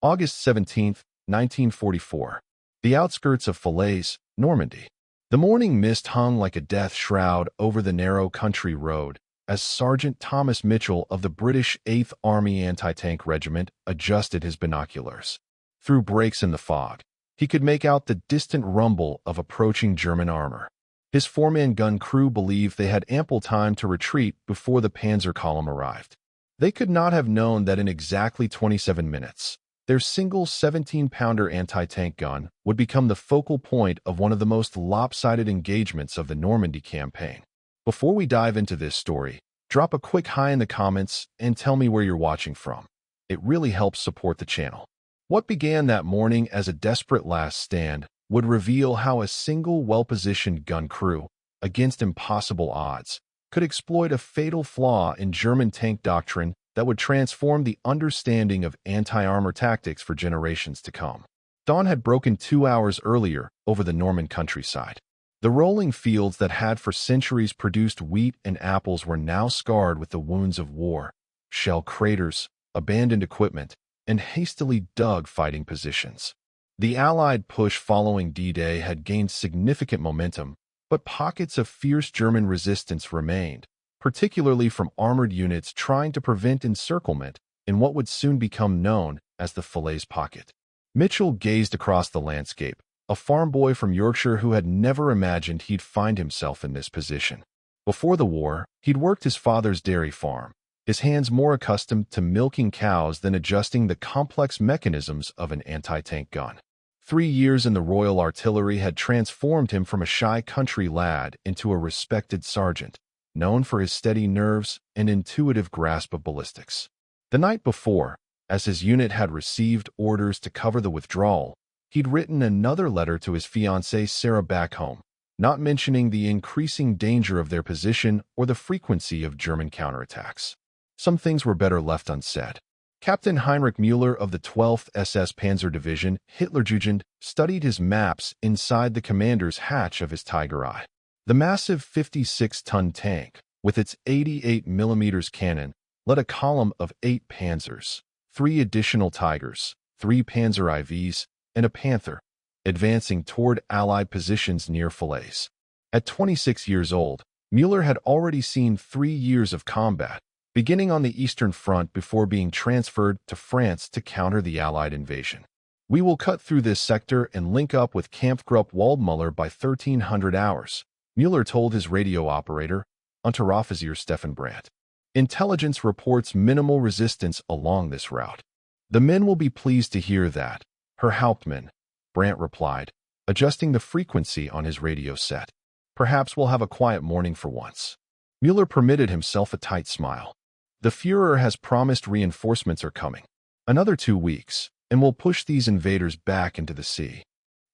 August 17, 1944. The outskirts of Falaise, Normandy. The morning mist hung like a death shroud over the narrow country road as Sergeant Thomas Mitchell of the British 8th Army Anti-Tank Regiment adjusted his binoculars. Through breaks in the fog, he could make out the distant rumble of approaching German armor. His four-man gun crew believed they had ample time to retreat before the Panzer column arrived. They could not have known that in exactly 27 minutes, their single 17-pounder anti-tank gun would become the focal point of one of the most lopsided engagements of the Normandy campaign. Before we dive into this story, drop a quick hi in the comments and tell me where you're watching from. It really helps support the channel. What began that morning as a desperate last stand would reveal how a single well-positioned gun crew, against impossible odds, could exploit a fatal flaw in German tank doctrine that would transform the understanding of anti-armor tactics for generations to come. Dawn had broken 2 hours earlier over the Norman countryside. The rolling fields that had for centuries produced wheat and apples were now scarred with the wounds of war, shell craters, abandoned equipment, and hastily dug fighting positions. The Allied push following D-Day had gained significant momentum, but pockets of fierce German resistance remained, particularly from armored units trying to prevent encirclement in what would soon become known as the Falaise Pocket. Mitchell gazed across the landscape, a farm boy from Yorkshire who had never imagined he'd find himself in this position. Before the war, he'd worked his father's dairy farm, his hands more accustomed to milking cows than adjusting the complex mechanisms of an anti-tank gun. 3 years in the Royal Artillery had transformed him from a shy country lad into a respected sergeant, known for his steady nerves and intuitive grasp of ballistics. The night before, as his unit had received orders to cover the withdrawal, he'd written another letter to his fiancée Sarah back home, not mentioning the increasing danger of their position or the frequency of German counterattacks. Some things were better left unsaid. Captain Heinrich Müller of the 12th SS Panzer Division, Hitlerjugend, studied his maps inside the commander's hatch of his Tiger Eye. The massive 56-ton tank, with its 88mm cannon, led a column of 8 Panzers, 3 additional Tigers, 3 Panzer IVs, and a Panther, advancing toward Allied positions near Falaise. At 26 years old, Müller had already seen 3 years of combat, beginning on the Eastern Front before being transferred to France to counter the Allied invasion. We will cut through this sector and link up with Kampfgruppe Waldmüller by 1300 hours, Müller told his radio operator, Unteroffizier Stefan Brandt. Intelligence reports minimal resistance along this route. The men will be pleased to hear that, Herr Hauptmann, Brandt replied, adjusting the frequency on his radio set. Perhaps we'll have a quiet morning for once. Müller permitted himself a tight smile. The Führer has promised reinforcements are coming. Another 2 weeks, and we'll push these invaders back into the sea.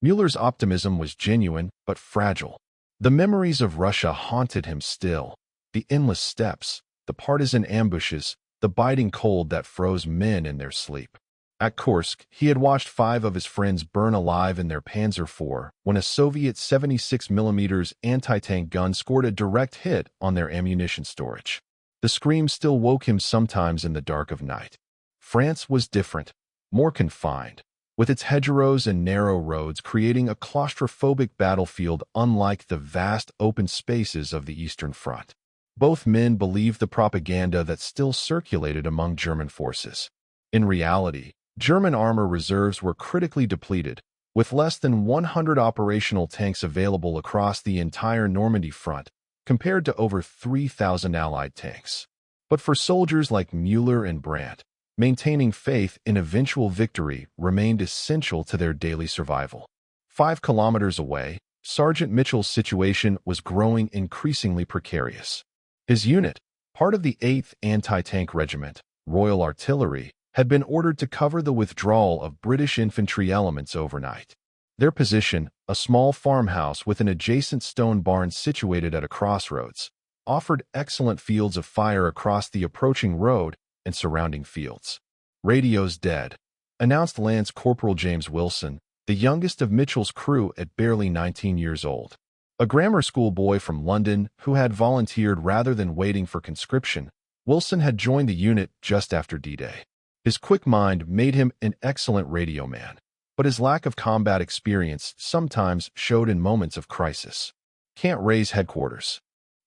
Müller's optimism was genuine but fragile. The memories of Russia haunted him still. The endless steppes, the partisan ambushes, the biting cold that froze men in their sleep. At Kursk, he had watched 5 of his friends burn alive in their Panzer IV when a Soviet 76mm anti-tank gun scored a direct hit on their ammunition storage. The scream still woke him sometimes in the dark of night. France was different, more confined, with its hedgerows and narrow roads creating a claustrophobic battlefield unlike the vast open spaces of the Eastern Front. Both men believed the propaganda that still circulated among German forces. In reality, German armor reserves were critically depleted, with less than 100 operational tanks available across the entire Normandy front, compared to over 3,000 Allied tanks. But for soldiers like Müller and Brandt, maintaining faith in eventual victory remained essential to their daily survival. 5 kilometers away, Sergeant Mitchell's situation was growing increasingly precarious. His unit, part of the 8th Anti-Tank Regiment, Royal Artillery, had been ordered to cover the withdrawal of British infantry elements overnight. Their position, a small farmhouse with an adjacent stone barn situated at a crossroads, offered excellent fields of fire across the approaching road and surrounding fields. "Radio's dead," announced Lance Corporal James Wilson, the youngest of Mitchell's crew at barely 19 years old. A grammar school boy from London who had volunteered rather than waiting for conscription, Wilson had joined the unit just after D-Day. His quick mind made him an excellent radio man, but his lack of combat experience sometimes showed in moments of crisis. Can't raise headquarters.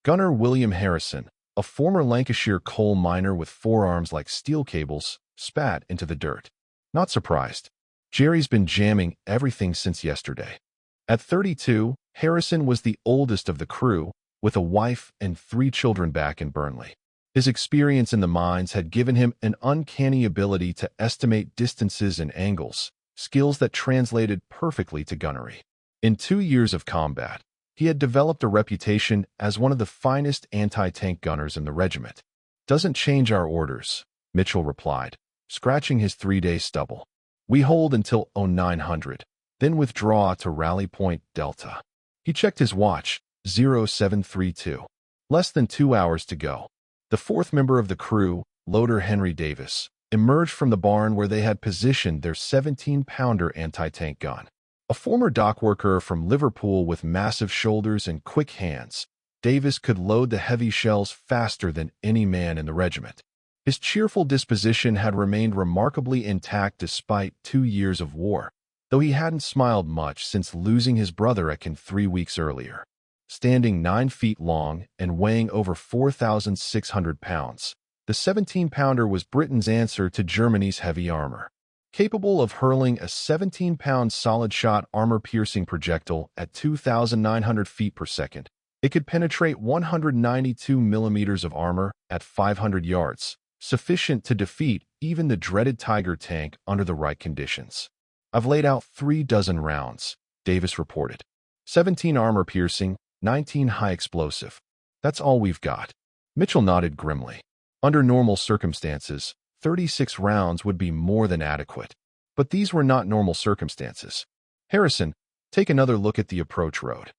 Gunner William Harrison, a former Lancashire coal miner with forearms like steel cables, spat into the dirt. Not surprised. Jerry's been jamming everything since yesterday. At 32, Harrison was the oldest of the crew, with a wife and 3 children back in Burnley. His experience in the mines had given him an uncanny ability to estimate distances and angles, skills that translated perfectly to gunnery. In 2 years of combat, he had developed a reputation as one of the finest anti-tank gunners in the regiment. "Doesn't change our orders," Mitchell replied, scratching his 3-day stubble. "We hold until 0900, then withdraw to Rally Point Delta." He checked his watch, 0732. Less than 2 hours to go. The 4th member of the crew, Loader Henry Davis, emerged from the barn where they had positioned their 17-pounder anti-tank gun. A former dock worker from Liverpool with massive shoulders and quick hands, Davis could load the heavy shells faster than any man in the regiment. His cheerful disposition had remained remarkably intact despite 2 years of war, though he hadn't smiled much since losing his brother Ekin 3 weeks earlier. Standing 9 feet long and weighing over 4,600 pounds, the 17-pounder was Britain's answer to Germany's heavy armor. Capable of hurling a 17-pound solid-shot armor-piercing projectile at 2,900 feet per second, it could penetrate 192 millimeters of armor at 500 yards, sufficient to defeat even the dreaded Tiger tank under the right conditions. "I've laid out 3 dozen rounds," Davis reported. 17 armor-piercing, 19 high-explosive. That's all we've got. Mitchell nodded grimly. Under normal circumstances, 36 rounds would be more than adequate. But these were not normal circumstances. "Harrison, take another look at the approach road."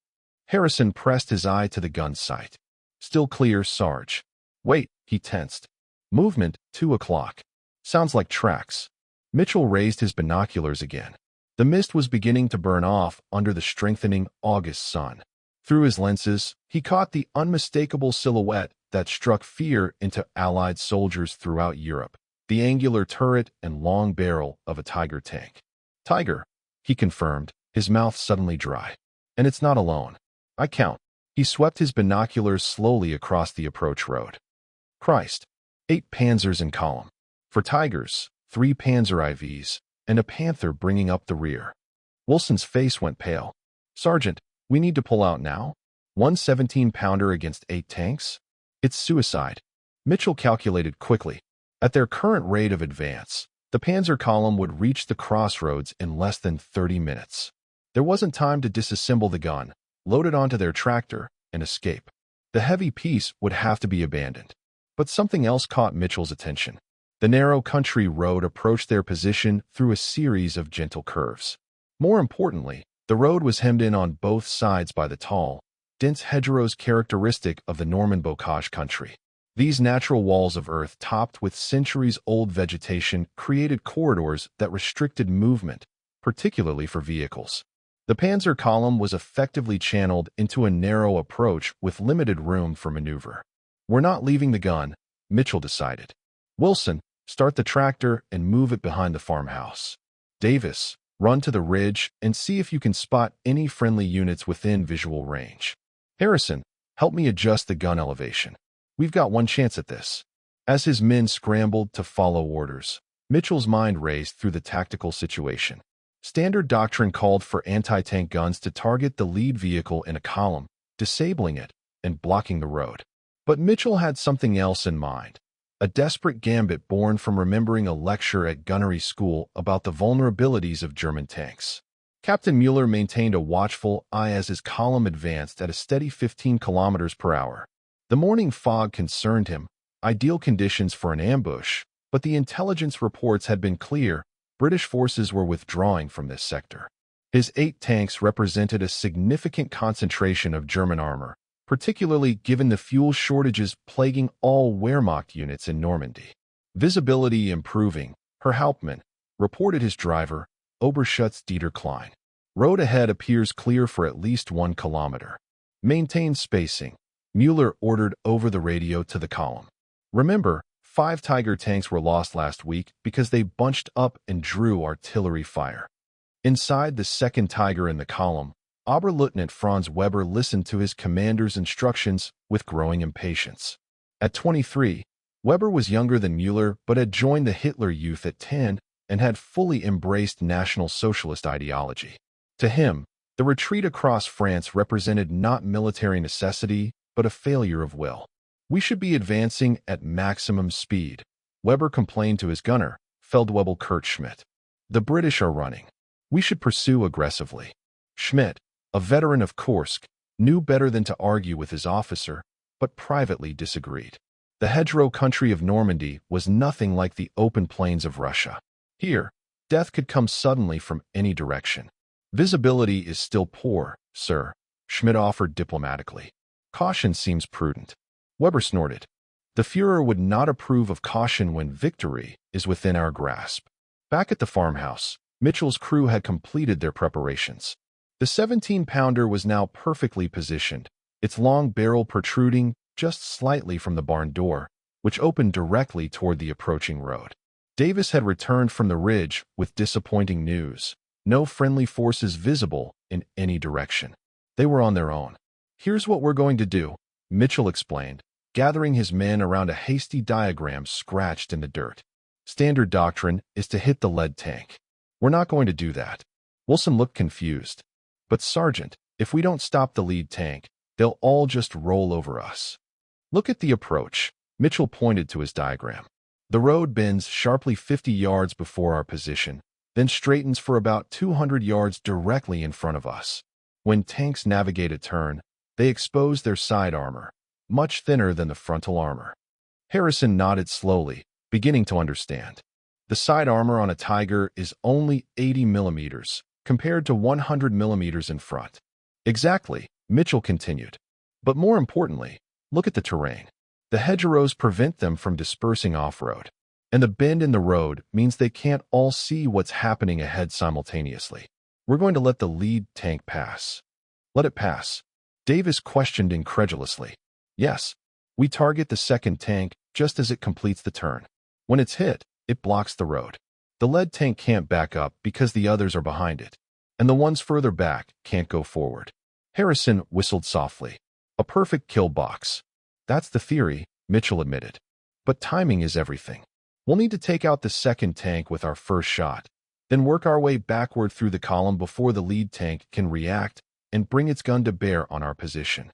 Harrison pressed his eye to the gun's sight. "Still clear, Sarge." "Wait," he tensed. "Movement, 2 o'clock. Sounds like tracks." Mitchell raised his binoculars again. The mist was beginning to burn off under the strengthening August sun. Through his lenses, he caught the unmistakable silhouette that struck fear into Allied soldiers throughout Europe, the angular turret and long barrel of a Tiger tank. "Tiger," he confirmed, his mouth suddenly dry. "And it's not alone. I count." He swept his binoculars slowly across the approach road. "Christ. 8 Panzers in column. For Tigers, 3 Panzer IVs, and a Panther bringing up the rear." Wilson's face went pale. "Sergeant, we need to pull out now? 1 17-pounder against 8 tanks? It's suicide." Mitchell calculated quickly. At their current rate of advance, the Panzer column would reach the crossroads in less than 30 minutes. There wasn't time to disassemble the gun, load it onto their tractor, and escape. The heavy piece would have to be abandoned. But something else caught Mitchell's attention. The narrow country road approached their position through a series of gentle curves. More importantly, the road was hemmed in on both sides by the tall, dense hedgerows characteristic of the Norman bocage country. These natural walls of earth topped with centuries-old vegetation created corridors that restricted movement, particularly for vehicles. The Panzer column was effectively channeled into a narrow approach with limited room for maneuver. "We're not leaving the gun," Mitchell decided. "Wilson, start the tractor and move it behind the farmhouse. Davis, run to the ridge and see if you can spot any friendly units within visual range. Harrison, help me adjust the gun elevation. We've got one chance at this." As his men scrambled to follow orders, Mitchell's mind raced through the tactical situation. Standard doctrine called for anti-tank guns to target the lead vehicle in a column, disabling it and blocking the road. But Mitchell had something else in mind. A desperate gambit born from remembering a lecture at gunnery school about the vulnerabilities of German tanks. Captain Mueller maintained a watchful eye as his column advanced at a steady 15 kilometers per hour. The morning fog concerned him, ideal conditions for an ambush, but the intelligence reports had been clear. British forces were withdrawing from this sector. His 8 tanks represented a significant concentration of German armor, particularly given the fuel shortages plaguing all Wehrmacht units in Normandy. Visibility improving, Herr Hauptmann, reported his driver, Oberschutz Dieter Klein. Road ahead appears clear for at least 1 kilometer. Maintain spacing, Mueller ordered over the radio to the column. Remember, 5 Tiger tanks were lost last week because they bunched up and drew artillery fire. Inside the second Tiger in the column, Oberleutnant Franz Weber listened to his commander's instructions with growing impatience. At 23, Weber was younger than Müller but had joined the Hitler Youth at 10 and had fully embraced National Socialist ideology. To him, the retreat across France represented not military necessity but a failure of will. "We should be advancing at maximum speed," Weber complained to his gunner, Feldwebel Kurt Schmidt. "The British are running. We should pursue aggressively." Schmidt, a veteran of Kursk, knew better than to argue with his officer, but privately disagreed. The hedgerow country of Normandy was nothing like the open plains of Russia. Here, death could come suddenly from any direction. "Visibility is still poor, sir," Schmidt offered diplomatically. "Caution seems prudent." Weber snorted. "The Führer would not approve of caution when victory is within our grasp." Back at the farmhouse, Mitchell's crew had completed their preparations. The 17-pounder was now perfectly positioned, its long barrel protruding just slightly from the barn door, which opened directly toward the approaching road. Davis had returned from the ridge with disappointing news. No friendly forces visible in any direction. They were on their own. "Here's what we're going to do," Mitchell explained, gathering his men around a hasty diagram scratched in the dirt. "Standard doctrine is to hit the lead tank. We're not going to do that." Wilson looked confused. "But Sergeant, if we don't stop the lead tank, they'll all just roll over us." "Look at the approach," Mitchell pointed to his diagram. "The road bends sharply 50 yards before our position, then straightens for about 200 yards directly in front of us. When tanks navigate a turn, they expose their side armor, much thinner than the frontal armor." Harrison nodded slowly, beginning to understand. The side armor on a Tiger is only 80 millimeters, compared to 100 millimeters in front. "Exactly," Mitchell continued. "But more importantly, look at the terrain. The hedgerows prevent them from dispersing off-road, and the bend in the road means they can't all see what's happening ahead simultaneously. We're going to let the lead tank pass." "Let it pass?" Davis questioned incredulously. "Yes. We target the second tank just as it completes the turn. When it's hit, it blocks the road. The lead tank can't back up because the others are behind it, and the ones further back can't go forward." Harrison whistled softly. "A perfect kill box." "That's the theory," Mitchell admitted. "But timing is everything. We'll need to take out the second tank with our first shot, then work our way backward through the column before the lead tank can react and bring its gun to bear on our position."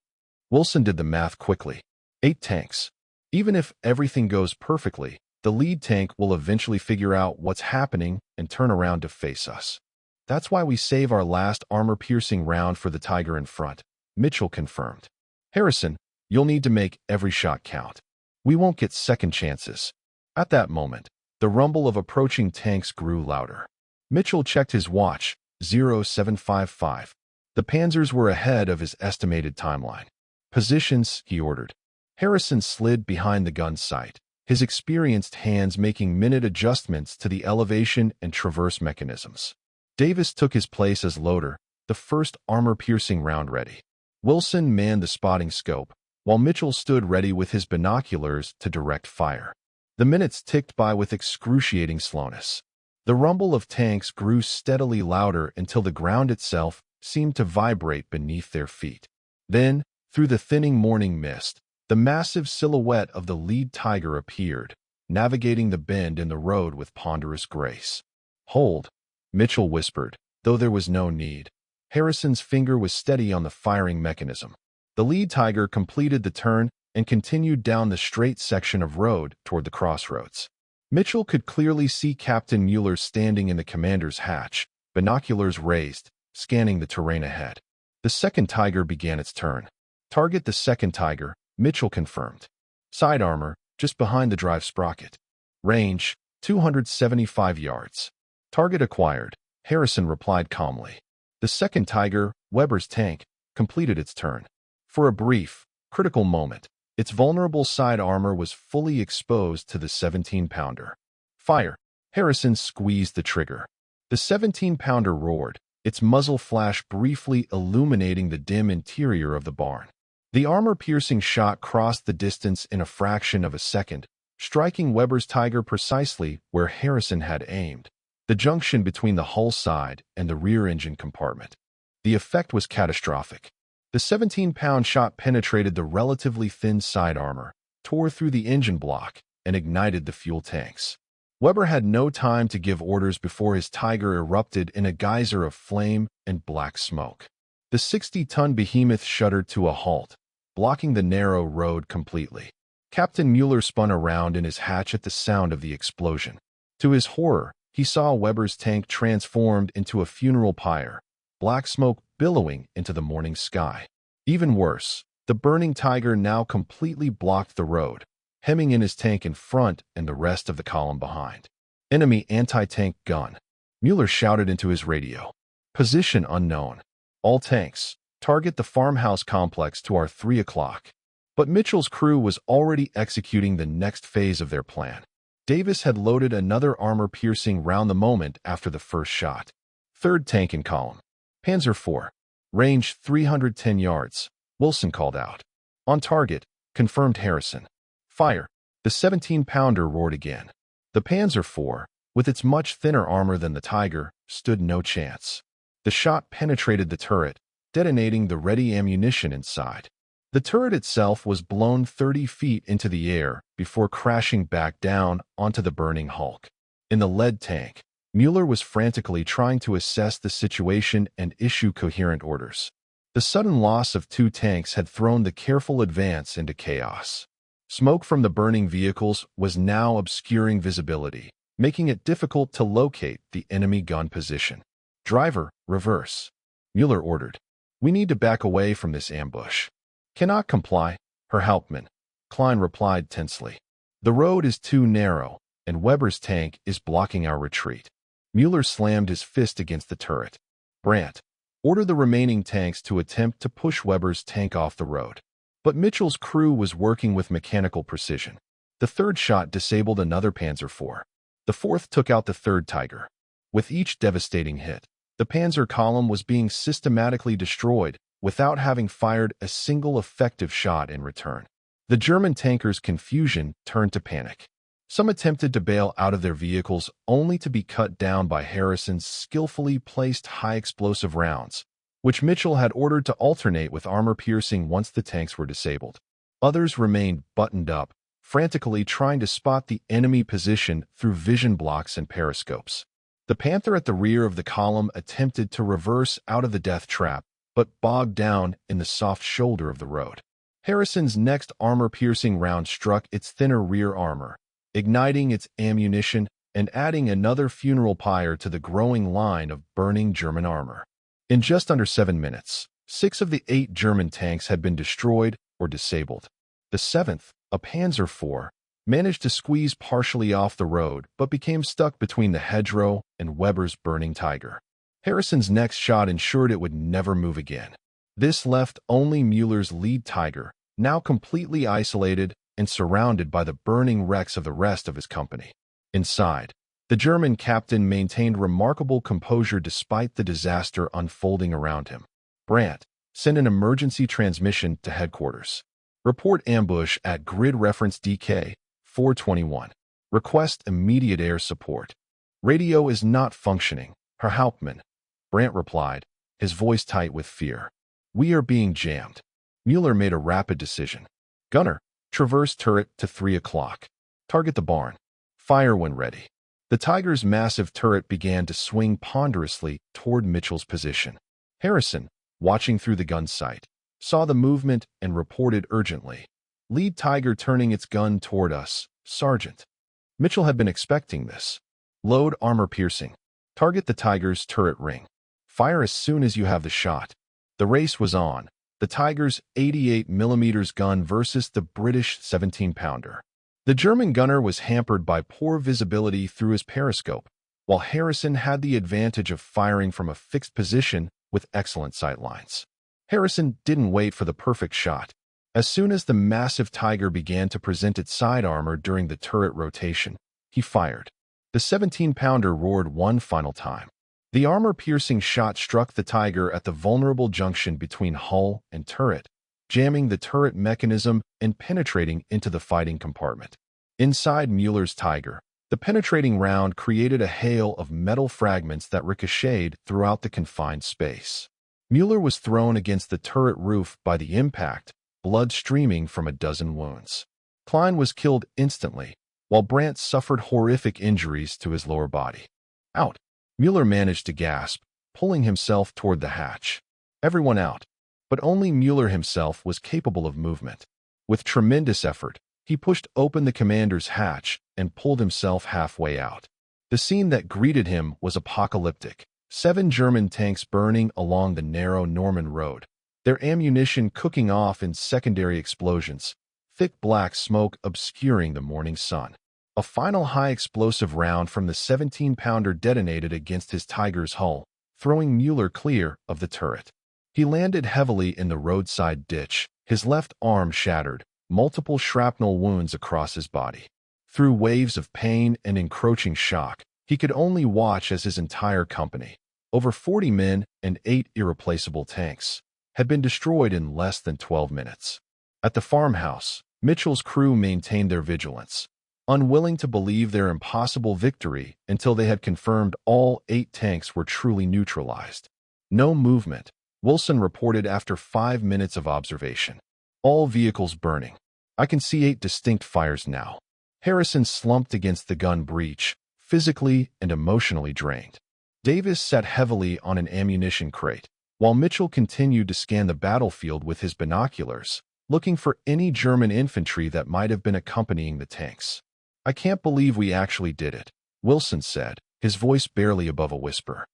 Wilson did the math quickly. 8 tanks. Even if everything goes perfectly, the lead tank will eventually figure out what's happening and turn around to face us. "That's why we save our last armor-piercing round for the Tiger in front," Mitchell confirmed. "Harrison, you'll need to make every shot count. We won't get second chances." At that moment, the rumble of approaching tanks grew louder. Mitchell checked his watch, 0755. The Panzers were ahead of his estimated timeline. "Positions," he ordered. Harrison slid behind the gun sight, his experienced hands making minute adjustments to the elevation and traverse mechanisms. Davis took his place as loader, the first armor-piercing round ready. Wilson manned the spotting scope, while Mitchell stood ready with his binoculars to direct fire. The minutes ticked by with excruciating slowness. The rumble of tanks grew steadily louder until the ground itself seemed to vibrate beneath their feet. Then, through the thinning morning mist, the massive silhouette of the lead Tiger appeared, navigating the bend in the road with ponderous grace. "Hold," Mitchell whispered, though there was no need. Harrison's finger was steady on the firing mechanism. The lead Tiger completed the turn and continued down the straight section of road toward the crossroads. Mitchell could clearly see Captain Mueller standing in the commander's hatch, binoculars raised, scanning the terrain ahead. The second Tiger began its turn. "Target the second Tiger," Mitchell confirmed. "Side armor, just behind the drive sprocket. Range, 275 yards. Target acquired," Harrison replied calmly. The second Tiger, Weber's tank, completed its turn. For a brief, critical moment, its vulnerable side armor was fully exposed to the 17-pounder. "Fire!" Harrison squeezed the trigger. The 17-pounder roared, its muzzle flash briefly illuminating the dim interior of the barn. The armor-piercing shot crossed the distance in a fraction of a second, striking Weber's Tiger precisely where Harrison had aimed, the junction between the hull side and the rear engine compartment. The effect was catastrophic. The 17-pound shot penetrated the relatively thin side armor, tore through the engine block, and ignited the fuel tanks. Weber had no time to give orders before his Tiger erupted in a geyser of flame and black smoke. The 60-ton behemoth shuddered to a halt, blocking the narrow road completely. Captain Mueller spun around in his hatch at the sound of the explosion. To his horror, he saw Weber's tank transformed into a funeral pyre, black smoke billowing into the morning sky. Even worse, the burning Tiger now completely blocked the road, hemming in his tank in front and the rest of the column behind. Enemy anti-tank gun. Mueller shouted into his radio. Position unknown. All tanks, target the farmhouse complex to our 3 o'clock. But Mitchell's crew was already executing the next phase of their plan. Davis had loaded another armor-piercing round the moment after the first shot. Third tank in column. Panzer IV. Range 310 yards. Wilson called out. On target, confirmed Harrison. Fire. The 17-pounder roared again. The Panzer IV, with its much thinner armor than the Tiger, stood no chance. The shot penetrated the turret, detonating the ready ammunition inside. The turret itself was blown 30 feet into the air before crashing back down onto the burning hulk. In the lead tank, Mueller was frantically trying to assess the situation and issue coherent orders. The sudden loss of 2 tanks had thrown the careful advance into chaos. Smoke from the burning vehicles was now obscuring visibility, making it difficult to locate the enemy gun position. Driver, reverse. Mueller ordered. We need to back away from this ambush. Cannot comply, Herr Hauptmann. Klein replied tensely. The road is too narrow, and Weber's tank is blocking our retreat. Mueller slammed his fist against the turret. Brandt, order the remaining tanks to attempt to push Weber's tank off the road. But Mitchell's crew was working with mechanical precision. The third shot disabled another Panzer IV. The fourth took out the third Tiger. With each devastating hit, the Panzer column was being systematically destroyed without having fired a single effective shot in return. The German tankers' confusion turned to panic. Some attempted to bail out of their vehicles only to be cut down by Harrison's skillfully placed high-explosive rounds, which Mitchell had ordered to alternate with armor-piercing once the tanks were disabled. Others remained buttoned up, frantically trying to spot the enemy position through vision blocks and periscopes. The Panther at the rear of the column attempted to reverse out of the death trap, but bogged down in the soft shoulder of the road. Harrison's next armor-piercing round struck its thinner rear armor, igniting its ammunition and adding another funeral pyre to the growing line of burning German armor. In just under 7 minutes, 6 of the 8 German tanks had been destroyed or disabled. The 7th, a Panzer IV, managed to squeeze partially off the road but became stuck between the hedgerow and Weber's burning Tiger. Harrison's next shot ensured it would never move again. This left only Mueller's lead Tiger, now completely isolated and surrounded by the burning wrecks of the rest of his company. Inside, the German captain maintained remarkable composure despite the disaster unfolding around him. Brandt, send an emergency transmission to headquarters. Report ambush at grid reference DK 421. Request immediate air support. Radio is not functioning, Herr Hauptmann. Brandt replied, his voice tight with fear. We are being jammed. Mueller made a rapid decision. Gunner, traverse turret to 3 o'clock. Target the barn. Fire when ready. The Tiger's massive turret began to swing ponderously toward Mitchell's position. Harrison, watching through the gun sight, saw the movement and reported urgently. Lead Tiger turning its gun toward us, Sergeant. Mitchell had been expecting this. Load armor piercing. Target the Tiger's turret ring. Fire as soon as you have the shot. The race was on. The Tiger's 88mm gun versus the British 17-pounder. The German gunner was hampered by poor visibility through his periscope, while Harrison had the advantage of firing from a fixed position with excellent sight lines. Harrison didn't wait for the perfect shot. As soon as the massive Tiger began to present its side armor during the turret rotation, he fired. The 17-pounder roared one final time. The armor-piercing shot struck the Tiger at the vulnerable junction between hull and turret, jamming the turret mechanism and penetrating into the fighting compartment. Inside Mueller's Tiger, the penetrating round created a hail of metal fragments that ricocheted throughout the confined space. Mueller was thrown against the turret roof by the impact, blood streaming from a dozen wounds. Klein was killed instantly, while Brandt suffered horrific injuries to his lower body. Out. Mueller managed to gasp, pulling himself toward the hatch. Everyone out, but only Mueller himself was capable of movement. With tremendous effort, he pushed open the commander's hatch and pulled himself halfway out. The scene that greeted him was apocalyptic. 7 German tanks burning along the narrow Norman road, their ammunition cooking off in secondary explosions, thick black smoke obscuring the morning sun. A final high-explosive round from the 17-pounder detonated against his Tiger's hull, throwing Mueller clear of the turret. He landed heavily in the roadside ditch, his left arm shattered, multiple shrapnel wounds across his body. Through waves of pain and encroaching shock, he could only watch as his entire company, over 40 men and 8 irreplaceable tanks, had been destroyed in less than 12 minutes. At the farmhouse, Mitchell's crew maintained their vigilance, unwilling to believe their impossible victory until they had confirmed all 8 tanks were truly neutralized. No movement, Wilson reported after 5 minutes of observation. All vehicles burning. I can see 8 distinct fires now. Harrison slumped against the gun breech, physically and emotionally drained. Davis sat heavily on an ammunition crate, while Mitchell continued to scan the battlefield with his binoculars, looking for any German infantry that might have been accompanying the tanks. I can't believe we actually did it, Wilson said, his voice barely above a whisper.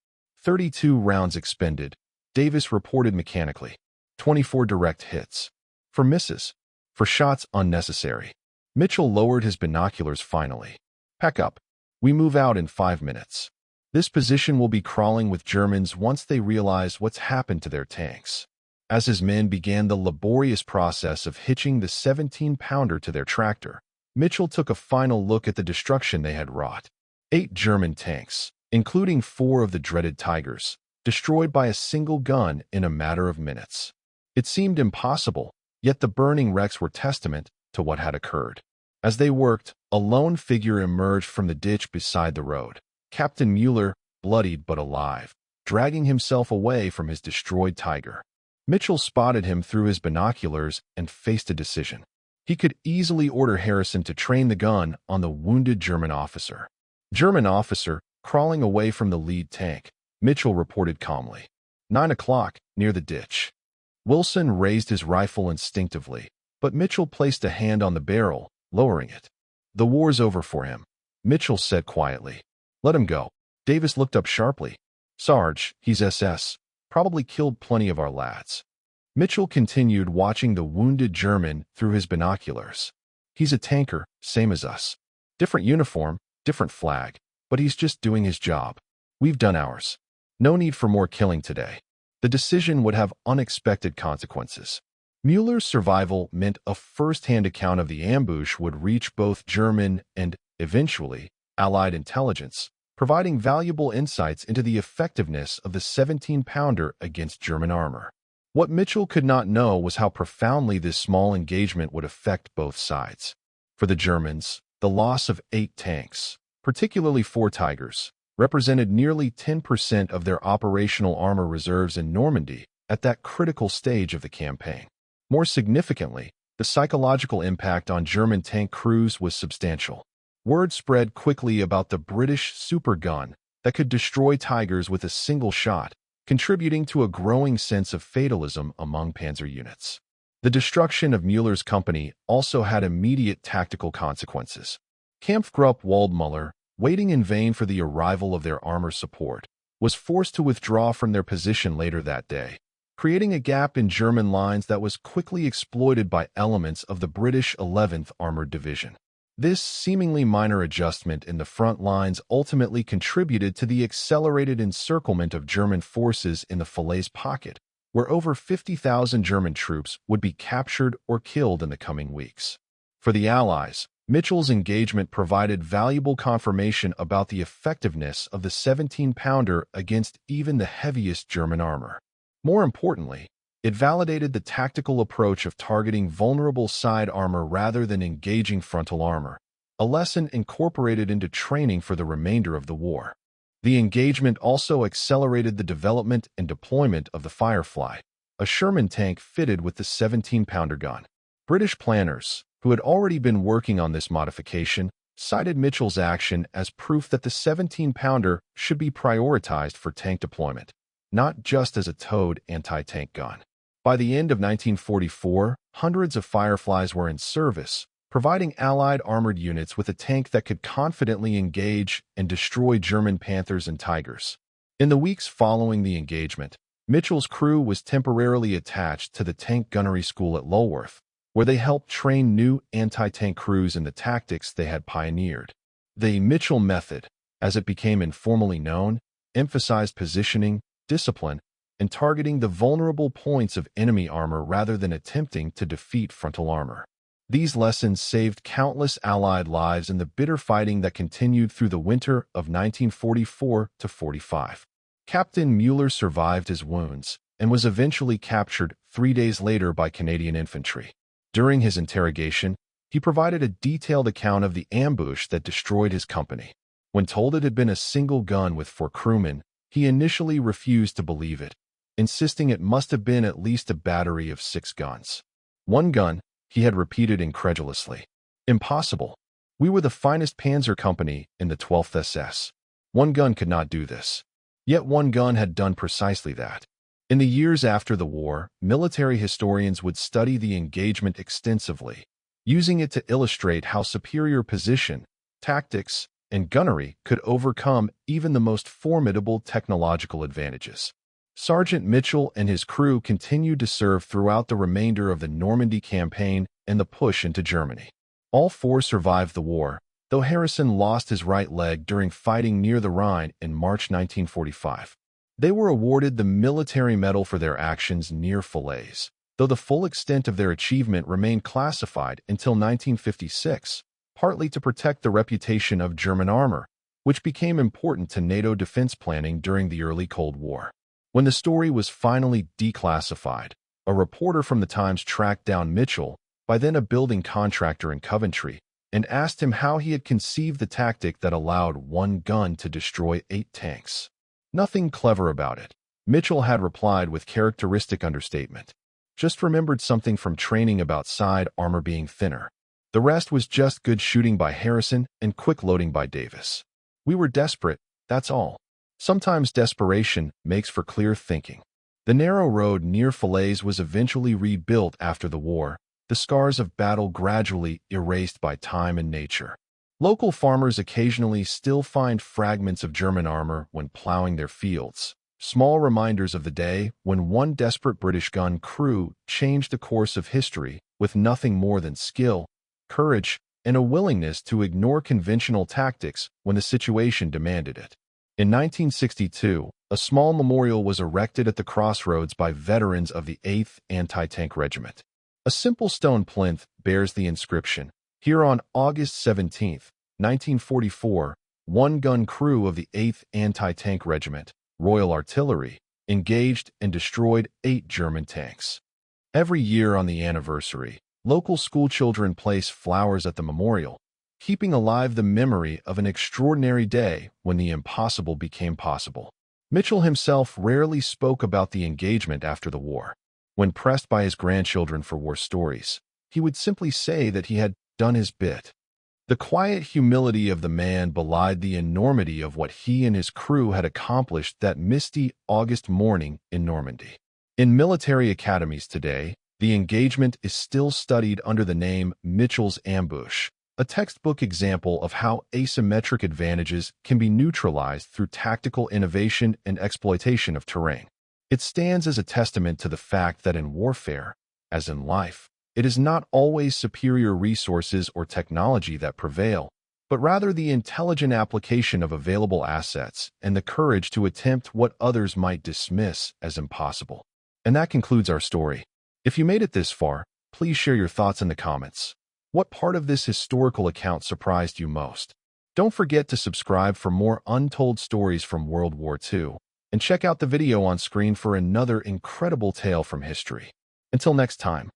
32 rounds expended, Davis reported mechanically. 24 direct hits. For misses. For shots unnecessary. Mitchell lowered his binoculars finally. Pack up. We move out in 5 minutes. This position will be crawling with Germans once they realize what's happened to their tanks. As his men began the laborious process of hitching the 17-pounder to their tractor, Mitchell took a final look at the destruction they had wrought. 8 German tanks, including 4 of the dreaded Tigers, destroyed by a single gun in a matter of minutes. It seemed impossible, yet the burning wrecks were testament to what had occurred. As they worked, a lone figure emerged from the ditch beside the road. Captain Mueller, bloodied but alive, dragging himself away from his destroyed Tiger. Mitchell spotted him through his binoculars and faced a decision. He could easily order Harrison to train the gun on the wounded German officer. German officer, crawling away from the lead tank, Mitchell reported calmly. 9 o'clock, near the ditch. Wilson raised his rifle instinctively, but Mitchell placed a hand on the barrel, lowering it. The war's over for him, Mitchell said quietly. Let him go. Davis looked up sharply. Sarge, he's SS. Probably killed plenty of our lads. Mitchell continued watching the wounded German through his binoculars. He's a tanker, same as us. Different uniform, different flag, but he's just doing his job. We've done ours. No need for more killing today. The decision would have unexpected consequences. Mueller's survival meant a first-hand account of the ambush would reach both German and, eventually, Allied intelligence, providing valuable insights into the effectiveness of the 17-pounder against German armor. What Mitchell could not know was how profoundly this small engagement would affect both sides. For the Germans, the loss of 8 tanks, particularly 4 Tigers, represented nearly 10% of their operational armor reserves in Normandy at that critical stage of the campaign. More significantly, the psychological impact on German tank crews was substantial. Word spread quickly about the British supergun that could destroy Tigers with a single shot, contributing to a growing sense of fatalism among panzer units. The destruction of Mueller's company also had immediate tactical consequences. Kampfgruppe Waldmüller, waiting in vain for the arrival of their armor support, was forced to withdraw from their position later that day, creating a gap in German lines that was quickly exploited by elements of the British 11th Armored Division. This seemingly minor adjustment in the front lines ultimately contributed to the accelerated encirclement of German forces in the Falaise pocket, where over 50,000 German troops would be captured or killed in the coming weeks. For the Allies, Mitchell's engagement provided valuable confirmation about the effectiveness of the 17-pounder against even the heaviest German armor. More importantly, it validated the tactical approach of targeting vulnerable side armor rather than engaging frontal armor, a lesson incorporated into training for the remainder of the war. The engagement also accelerated the development and deployment of the Firefly, a Sherman tank fitted with the 17-pounder gun. British planners, who had already been working on this modification, cited Mitchell's action as proof that the 17-pounder should be prioritized for tank deployment, not just as a towed anti-tank gun. By the end of 1944, hundreds of Fireflies were in service, providing Allied armored units with a tank that could confidently engage and destroy German Panthers and Tigers. In the weeks following the engagement, Mitchell's crew was temporarily attached to the tank gunnery school at Lulworth, where they helped train new anti-tank crews in the tactics they had pioneered. The Mitchell method, as it became informally known, emphasized positioning, discipline, and targeting the vulnerable points of enemy armor rather than attempting to defeat frontal armor. These lessons saved countless Allied lives in the bitter fighting that continued through the winter of 1944-45. Captain Mueller survived his wounds and was eventually captured 3 days later by Canadian infantry. During his interrogation, he provided a detailed account of the ambush that destroyed his company. When told it had been a single gun with 4 crewmen, he initially refused to believe it, insisting it must have been at least a battery of 6 guns. 1 gun, he had repeated incredulously. Impossible. We were the finest Panzer company in the 12th SS. 1 gun could not do this. Yet 1 gun had done precisely that. In the years after the war, military historians would study the engagement extensively, using it to illustrate how superior position, tactics, and gunnery could overcome even the most formidable technological advantages. Sergeant Mitchell and his crew continued to serve throughout the remainder of the Normandy campaign and the push into Germany. All 4 survived the war, though Harrison lost his right leg during fighting near the Rhine in March 1945. They were awarded the Military Medal for their actions near Falaise, though the full extent of their achievement remained classified until 1956, partly to protect the reputation of German armor, which became important to NATO defense planning during the early Cold War. When the story was finally declassified, a reporter from the Times tracked down Mitchell, by then a building contractor in Coventry, and asked him how he had conceived the tactic that allowed 1 gun to destroy 8 tanks. Nothing clever about it, Mitchell had replied with characteristic understatement. Just remembered something from training about side armor being thinner. The rest was just good shooting by Harrison and quick loading by Davis. We were desperate, that's all. Sometimes desperation makes for clear thinking. The narrow road near Falaise was eventually rebuilt after the war, the scars of battle gradually erased by time and nature. Local farmers occasionally still find fragments of German armor when plowing their fields, small reminders of the day when 1 desperate British gun crew changed the course of history with nothing more than skill, courage, and a willingness to ignore conventional tactics when the situation demanded it. In 1962, a small memorial was erected at the crossroads by veterans of the 8th Anti-Tank Regiment. A simple stone plinth bears the inscription, "Here on August 17, 1944, 1 gun crew of the 8th Anti-Tank Regiment, Royal Artillery, engaged and destroyed 8 German tanks." Every year on the anniversary, local schoolchildren place flowers at the memorial, keeping alive the memory of an extraordinary day when the impossible became possible. Mitchell himself rarely spoke about the engagement after the war. When pressed by his grandchildren for war stories, he would simply say that he had done his bit. The quiet humility of the man belied the enormity of what he and his crew had accomplished that misty August morning in Normandy. In military academies today, the engagement is still studied under the name Mitchell's Ambush, a textbook example of how asymmetric advantages can be neutralized through tactical innovation and exploitation of terrain. It stands as a testament to the fact that in warfare, as in life, it is not always superior resources or technology that prevail, but rather the intelligent application of available assets and the courage to attempt what others might dismiss as impossible. And that concludes our story. If you made it this far, please share your thoughts in the comments. What part of this historical account surprised you most? Don't forget to subscribe for more untold stories from World War II, and check out the video on screen for another incredible tale from history. Until next time.